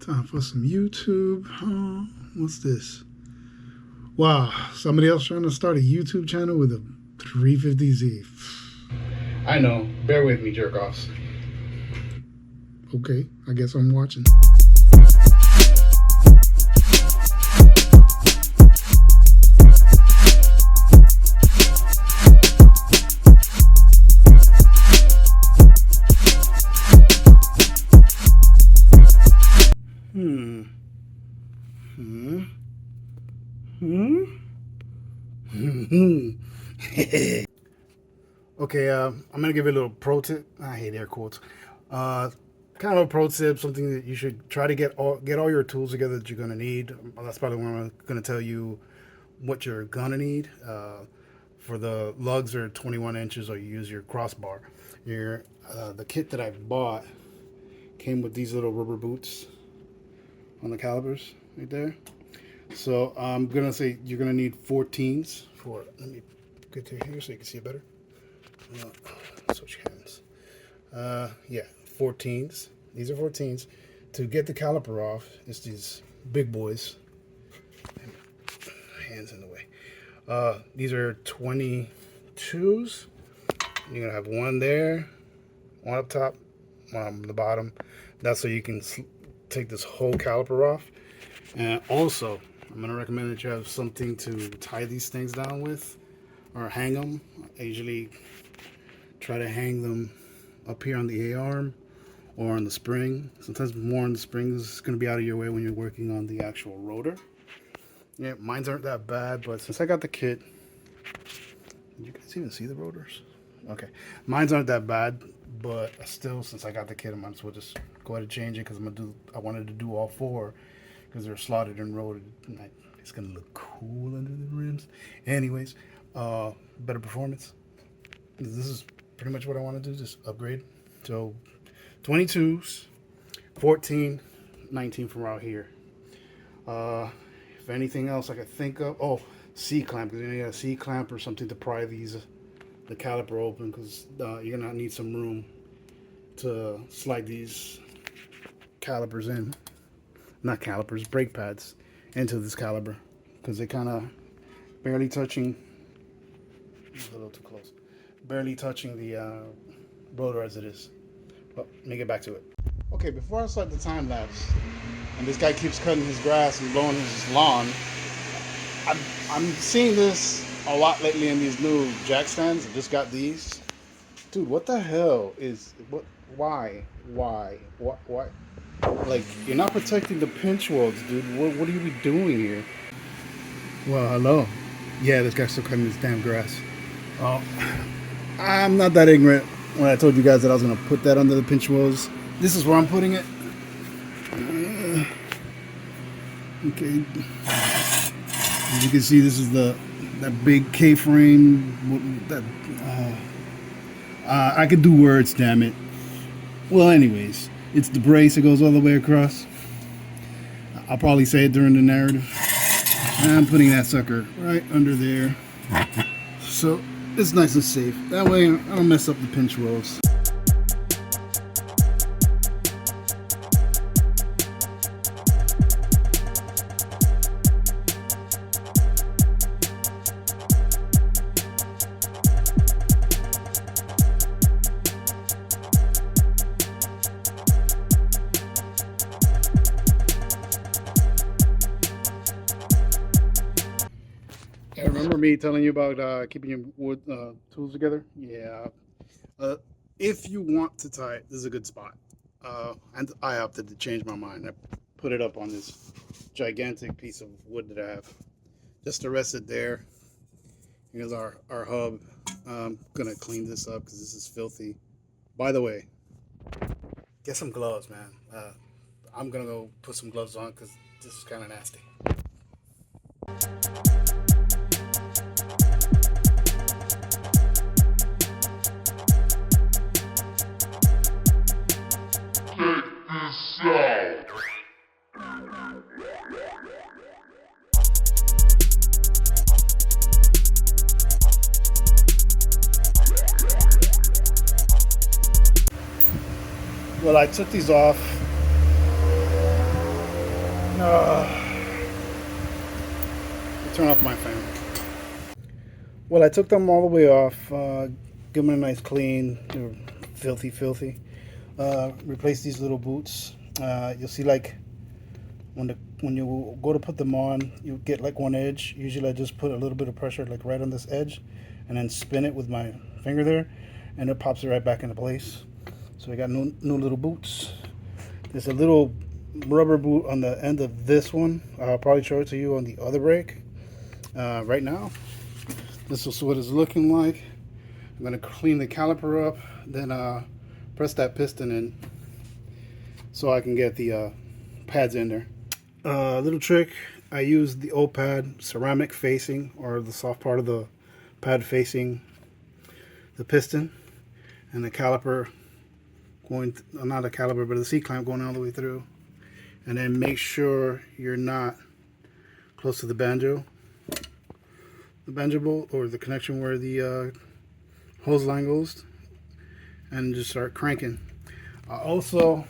Time for some YouTube. What's this? Wow, somebody else trying to start a YouTube channel with a 350Z. I know. Bear with me, jerk-offs. Okay, I guess I'm watching. Okay, I'm gonna give you a little pro tip. I hate air quotes. Kind of a pro tip, something that you should try to get all your tools together that you're gonna need. That's probably when I'm gonna tell you what you're gonna need. For the lugs are 21 inches, or you use your crossbar. The kit that I bought came with these little rubber boots on the calipers right there. So I'm gonna say you're gonna need 14s for. Let me get to here so you can see it better. Switch hands. Yeah, 14s. These are 14s. To get the caliper off, it's these big boys. Hands in the way. These are 22s. You're gonna have one there, one up top, one on the bottom. That's so you can take this whole caliper off. And also, I'm gonna recommend that you have something to tie these things down with, or hang them. I usually try to hang them up here on the A-arm or on the spring. Sometimes more on the spring is going to be out of your way when you're working on the actual rotor. Yeah, mines aren't that bad, but since I got the kit, did you guys even see the rotors? Okay, mines aren't that bad, but still, since I got the kit, I might as well just go ahead and change it because I wanted to do all four because they're slotted and rotored. It's going to look cool under the rims. Anyways, better performance. This is pretty much what I want to do, just upgrade. So 22s, 14, 19 from out here. If anything else I could think of, C-clamp, because you need a C-clamp or something to pry the caliper open, because you're gonna need some room to slide these calipers in, not calipers, brake pads into this caliper, because they kind of barely touching, a little too close. Barely touching the rotor as it is. Well, let me get back to it. Okay, before I start the time lapse, and this guy keeps cutting his grass and blowing his lawn, I'm seeing this a lot lately in these new jack stands. I just got these. Dude, what the hell is what? Why? Like, you're not protecting the pinch welds, dude. What are you doing here? Well, hello. Yeah, this guy's still cutting his damn grass. Oh. I'm not that ignorant when I told you guys that I was going to put that under the pinch welds. This is where I'm putting it. Okay. As you can see, this is that big K-frame. I could do words, damn it. Well, anyways, it's the brace that goes all the way across. I'll probably say it during the narrative. I'm putting that sucker right under there. So it's nice and safe. That way I don't mess up the pinch welds. Remember me telling you about keeping your wood tools together? Yeah. If you want to tie it, this is a good spot. And I opted to change my mind. I put it up on this gigantic piece of wood that I have. Just to rest it there. Here's our hub. I'm gonna clean this up because this is filthy. By the way, get some gloves, man. I'm gonna go put some gloves on because this is kind of nasty. Well, I took these off turn off my fan. Well, I took them all the way off, give them a nice clean. They were filthy. Replace these little boots. You'll see, like, when you go to put them on, you get like one edge. Usually I just put a little bit of pressure like right on this edge and then spin it with my finger there, and it pops it right back into place. So I got new little boots. There's a little rubber boot on the end of this one. I'll probably show it to you on the other brake. Right now, this is what it's looking like. I'm going to clean the caliper up, then press that piston in so I can get the pads in there. Little trick, I use the old pad, ceramic facing, or the soft part of the pad facing the piston, and the caliper going, not a caliper, but the C-clamp going all the way through. And then make sure you're not close to the banjo bolt, or the connection where the hose line goes, and just start cranking. I also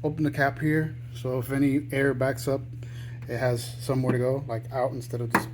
open the cap here, so if any air backs up, it has somewhere to go, like out, instead of just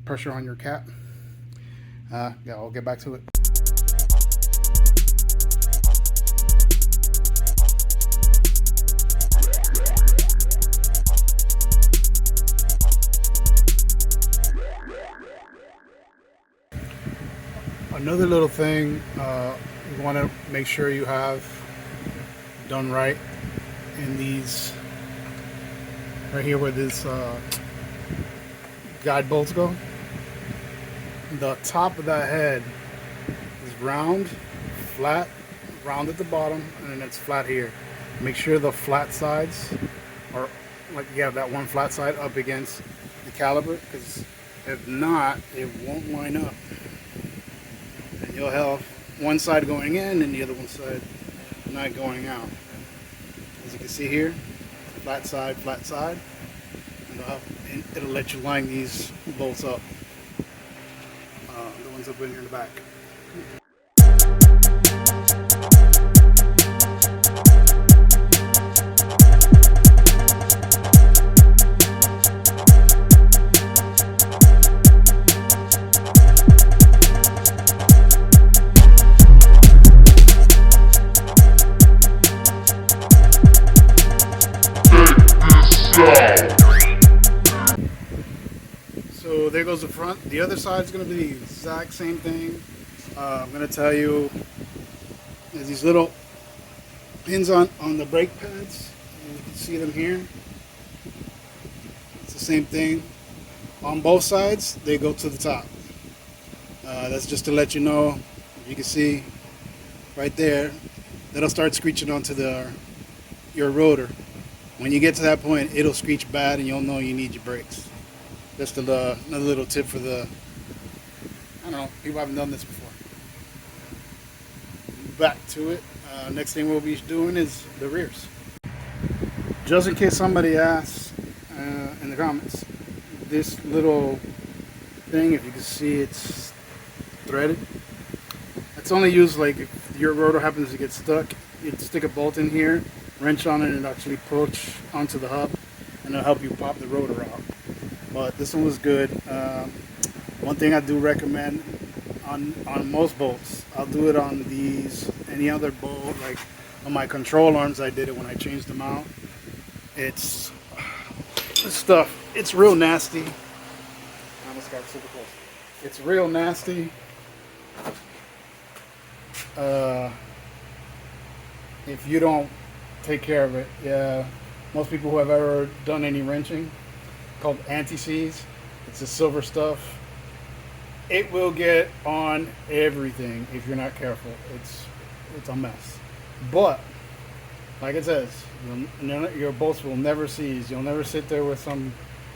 pressure on your cap. Yeah, I'll get back to it. Another little thing you want to make sure you have done right in these, right here where this guide bolts go. The top of that head is round, flat, round at the bottom, and then it's flat here. Make sure the flat sides are, like, you have that one flat side up against the caliper, because if not, it won't line up. And you'll have one side going in and the other one side not going out. As you can see here, flat side, and it'll let you line these bolts up. The ones up in here in the back. So there goes the front. The other side is going to be the exact same thing. I'm going to tell you, there's these little pins on the brake pads. You can see them here. It's the same thing. On both sides, they go to the top. That's just to let you know. You can see right there, that'll start screeching onto your rotor. When you get to that point, it'll screech bad and you'll know you need your brakes. Just another little tip for the, I don't know, people haven't done this before. Back to it. Next thing we'll be doing is the rears. Just in case somebody asks in the comments, this little thing, if you can see, it's threaded. It's only used like if your rotor happens to get stuck, you'd stick a bolt in here, wrench on it, and actually push onto the hub, and it'll help you pop the rotor out. But this one was good. One thing I do recommend on most bolts, I'll do it on these, any other bolt, like on my control arms, I did it when I changed them out. It's this stuff, it's real nasty. I almost got super close. It's real nasty. If you don't take care of it. Yeah, most people who have ever done any wrenching, called anti-seize, it's the silver stuff. It will get on everything if you're not careful. It's a mess. But like it says, your bolts will never seize. You'll never sit there with some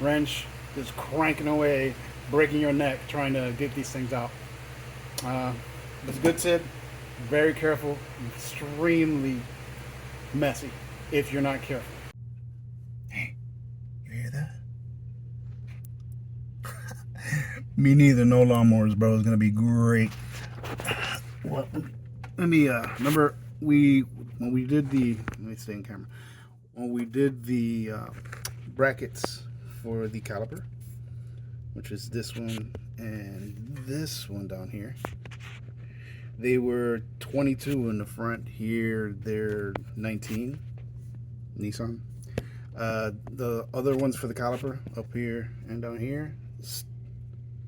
wrench just cranking away, breaking your neck trying to get these things out. It's a good tip. Very careful. Extremely messy if you're not careful. Hey, you hear that? Me neither. No lawnmowers, bro. It's gonna be great. Well, let me remember when we did the, let me stay in camera. When we did the brackets for the caliper, which is this one and this one down here. They were 22 in the front. Here they're 19. Nissan. The other ones for the caliper up here and down here,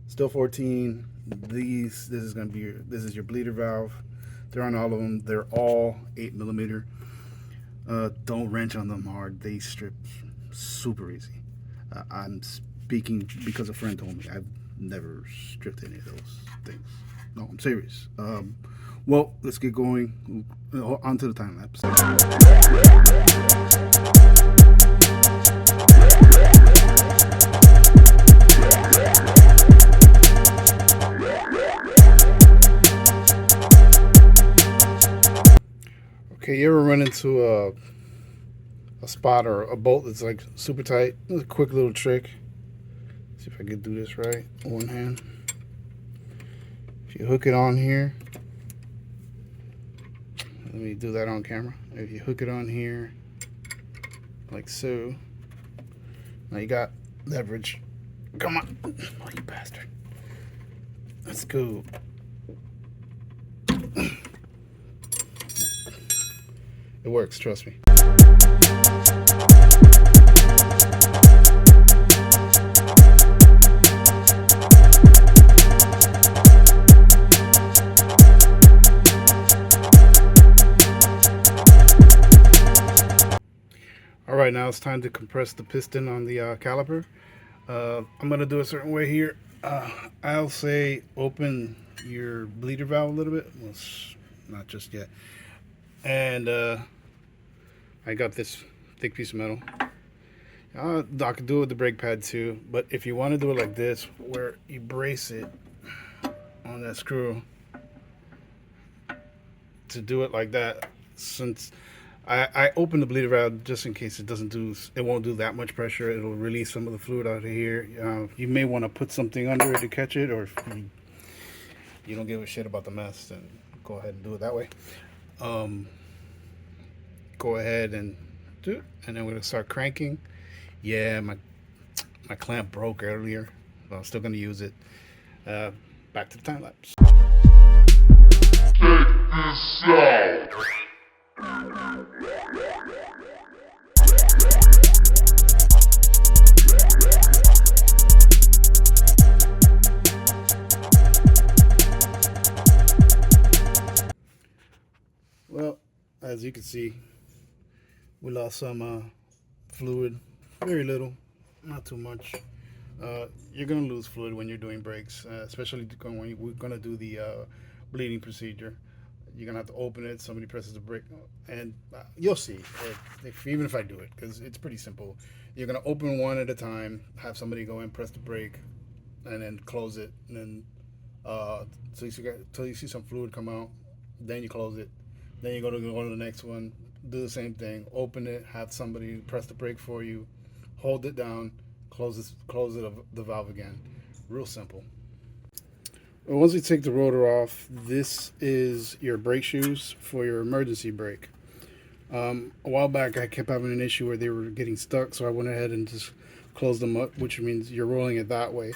still 14. This is gonna be this is your bleeder valve. They're on all of them. They're all 8mm. Don't wrench on them hard. They strip super easy. I'm speaking because a friend told me. I've never stripped any of those things. No, I'm serious. Well, let's get going. On to the time lapse. Okay, you ever run into a spot or a bolt that's like super tight? It's a quick little trick. See if I can do this right. One hand. If you hook it on here, let me do that on camera. If you hook it on here, like so, now you got leverage. Come on, oh you bastard. Let's go. It works, trust me. Alright, now it's time to compress the piston on the caliper. I'm going to do a certain way here. I'll say open your bleeder valve a little bit. Well, not just yet. And I got this thick piece of metal. I could do it with the brake pad too, but if you want to do it like this, where you brace it on that screw, to do it like that, since I open the bleeder valve just in case it won't do that much pressure. It'll release some of the fluid out of here. You may want to put something under it to catch it, or if you don't give a shit about the mess, then go ahead and do it that way. Go ahead and do it, and then we're gonna start cranking. Yeah, my clamp broke earlier, but I'm still gonna use it. Back to the time lapse. Check this out. Well, as you can see, we lost some fluid, very little, not too much. You're gonna lose fluid when you're doing brakes, especially when we're gonna do the bleeding procedure. You're gonna have to open it, somebody presses the brake, and you'll see, even if I do it, because it's pretty simple. You're gonna open one at a time, have somebody go and press the brake, and then close it, and then till you see some fluid come out, then you close it. Then you go to the next one, do the same thing, open it, have somebody press the brake for you, hold it down, close the valve again. Real simple. Well, once you take the rotor off, this is your brake shoes for your emergency brake. A while back I kept having an issue where they were getting stuck, so I went ahead and just closed them up, which means you're rolling it that way.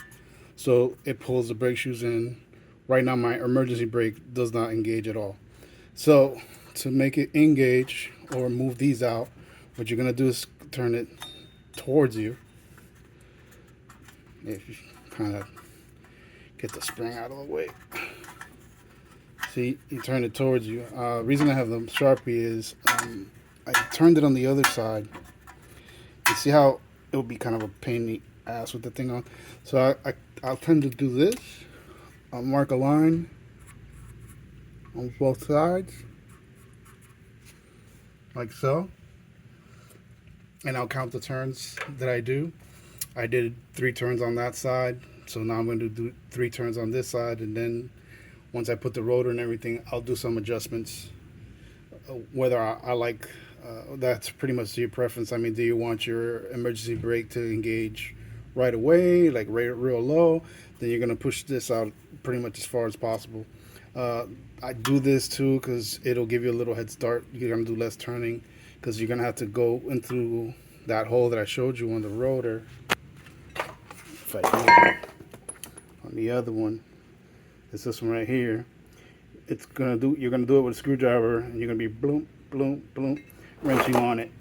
So it pulls the brake shoes in. Right now my emergency brake does not engage at all. So to make it engage or move these out, what you're gonna do is turn it towards you. If you kind of get the spring out of the way. See, you turn it towards you. Reason I have the Sharpie is I turned it on the other side. You see how it would be kind of a pain in the ass with the thing on. So I'll tend to do this. I'll mark a line on both sides, like so, and I'll count the turns that I do. I did 3 turns on that side, so now I'm going to do 3 turns on this side, and then once I put the rotor and everything, I'll do some adjustments. Whether I like, that's pretty much to your preference. I mean, do you want your emergency brake to engage right away, like real low? Then you're going to push this out pretty much as far as possible. I do this too because it'll give you a little head start. You're going to do less turning because you're going to have to go into that hole that I showed you on the rotor. If I on the other one, it's this one right here. It's gonna do. You're gonna do it with a screwdriver, and you're gonna be bloom, bloom, bloom, wrenching on it.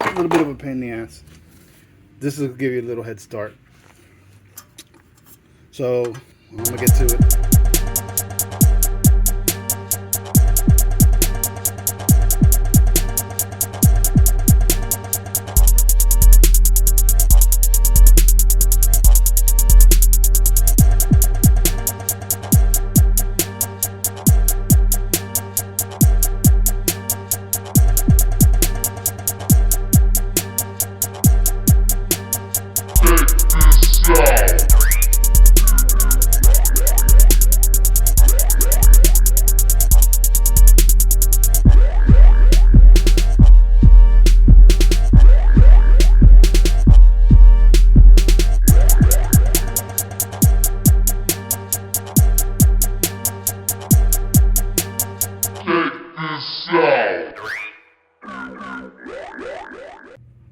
It's a little bit of a pain in the ass. This will give you a little head start. So I'm gonna get to it.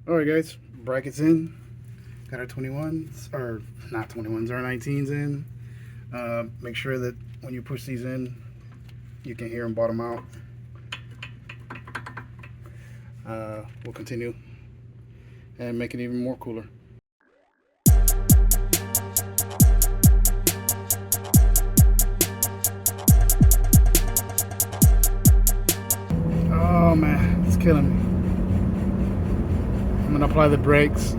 Alright guys, brackets in. Got our 21s, or not 21s, our 19s in. Make sure that when you push these in, you can hear them bottom out. We'll continue and make it even more cooler. Oh man, it's killing me. I'm gonna apply the brakes.